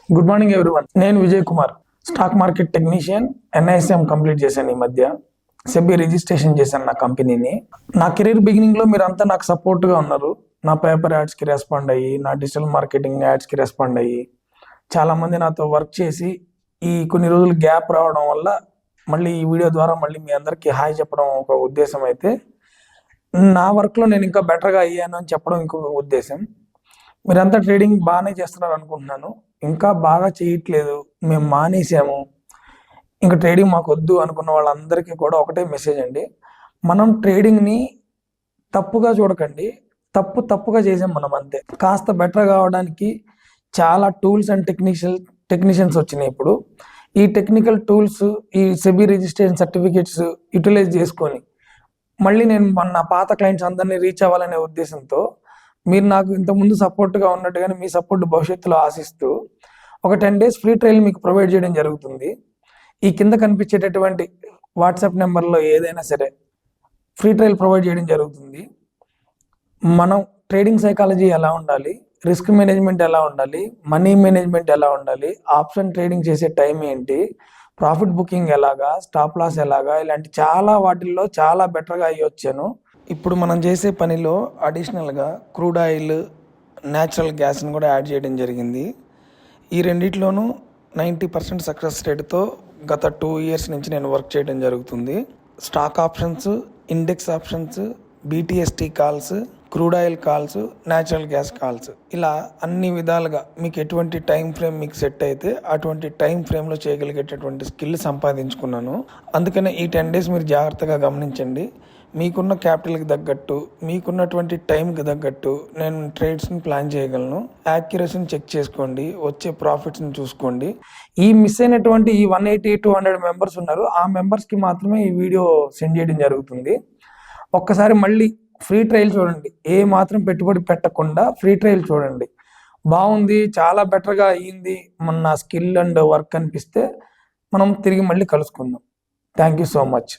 Good morning everyone. నేను Vijay Kumar, stock market technician. NISM complete చేశాను ఈ మధ్య. సెబీ రిజిస్ట్రేషన్ చేశాను నా కంపెనీని. నా కెరీర్ బిగినింగ్ లో మీరంతా నాకు సపోర్ట్ గా ఉన్నారు. నా పేపర్ యాడ్స్ కి రెస్పాండ్ అయ్యి, నా డిజిటల్ మార్కెటింగ్ యాడ్స్ కి రెస్పాండ్ అయ్యి, చాలా మంది నాతో వర్క్ చేసి ఈ కొన్ని రోజులు గ్యాప్ రావడం వల్ల మళ్ళీ ఈ వీడియో ద్వారా మళ్ళీ మీ అందరికీ హాయ్ చెప్పడం ఒక ఉద్దేశం అయితే, నా వర్క్ లో నేను ఇంకా బెటర్గా అయ్యాను అని చెప్పడం ఇంకొక ఉద్దేశం. మీరంతా ట్రేడింగ్ బాగానే చేస్తున్నారు అనుకుంటున్నాను. ఇంకా బాగా చేయట్లేదు, మేము మానేసాము, ఇంకా ట్రేడింగ్ మాకు వద్దు అనుకున్న వాళ్ళందరికీ కూడా ఒకటే మెసేజ్ అండి. మనం ట్రేడింగ్ని తప్పుగా చూడకండి, తప్పుగా చేసాం మనం అంతే. కాస్త బెటర్ కావడానికి చాలా టూల్స్ అండ్ టెక్నీషియన్స్ వచ్చినాయి ఇప్పుడు. ఈ టెక్నికల్ టూల్స్, ఈ సెబీ రిజిస్ట్రేషన్ సర్టిఫికేట్స్ యూటిలైజ్ చేసుకొని మళ్ళీ నేను నా పాత క్లయింట్స్ అందరినీ రీచ్ అవ్వాలనే ఉద్దేశంతో, మీరు నాకు ఇంతకుముందు సపోర్ట్గా ఉన్నట్టుగానే మీ సపోర్ట్ భవిష్యత్తులో ఆశిస్తూ ఒక 10 days ఫ్రీ ట్రయల్ మీకు ప్రొవైడ్ చేయడం జరుగుతుంది. ఈ కింద కనిపించేటటువంటి వాట్సాప్ నెంబర్లో ఏదైనా సరే ఫ్రీ ట్రయల్ ప్రొవైడ్ చేయడం జరుగుతుంది. మనం ట్రేడింగ్ సైకాలజీ ఎలా ఉండాలి, రిస్క్ మేనేజ్మెంట్ ఎలా ఉండాలి, మనీ మేనేజ్మెంట్ ఎలా ఉండాలి, ఆప్షన్ ట్రేడింగ్ చేసే టైం ఏంటి, ప్రాఫిట్ బుకింగ్ ఎలాగా, స్టాప్ లాస్ ఎలాగా, ఇలాంటి చాలా వాటిల్లో చాలా బెటర్గా అయ్యి వచ్చాను. ఇప్పుడు మనం చేసే పనిలో అడిషనల్గా క్రూడ్ ఆయిల్, న్యాచురల్ గ్యాస్ని కూడా యాడ్ చేయడం జరిగింది. ఈ రెండిట్లోనూ 90% సక్సెస్ రేట్తో గత 2 years నుంచి నేను వర్క్ చేయడం జరుగుతుంది. Stock options, index options, BTST calls, crude oil calls, natural gas calls, ఇలా అన్ని విధాలుగా మీకు ఎటువంటి టైం ఫ్రేమ్ మీకు సెట్ అయితే అటువంటి టైం ఫ్రేమ్లో చేయగలిగేటటువంటి స్కిల్ సంపాదించుకున్నాను. అందుకనే ఈ 10 days మీరు జాగ్రత్తగా గమనించండి. మీకున్న క్యాపిటల్కి తగ్గట్టు, మీకున్నటువంటి టైంకి తగ్గట్టు నేను ట్రేడ్స్ని ప్లాన్ చేయగలను. యాక్యురసీని చెక్ చేసుకోండి, వచ్చే ప్రాఫిట్స్ని చూసుకోండి. ఈ మిస్ అయినటువంటి ఈ 180-200 మెంబర్స్ ఉన్నారు, ఆ మెంబర్స్కి మాత్రమే ఈ వీడియో సెండ్ చేయడం జరుగుతుంది. ఒక్కసారి మళ్ళీ ఫ్రీ ట్రయల్ చూడండి, ఏ మాత్రం పెట్టుబడి పెట్టకుండా ఫ్రీ ట్రయల్ చూడండి. బాగుంది, చాలా బెటర్గా అయ్యింది, మన స్కిల్ అండ్ వర్క్ అనిపిస్తే మనం తిరిగి మళ్ళీ కలుసుకుందాం. Thank you so much.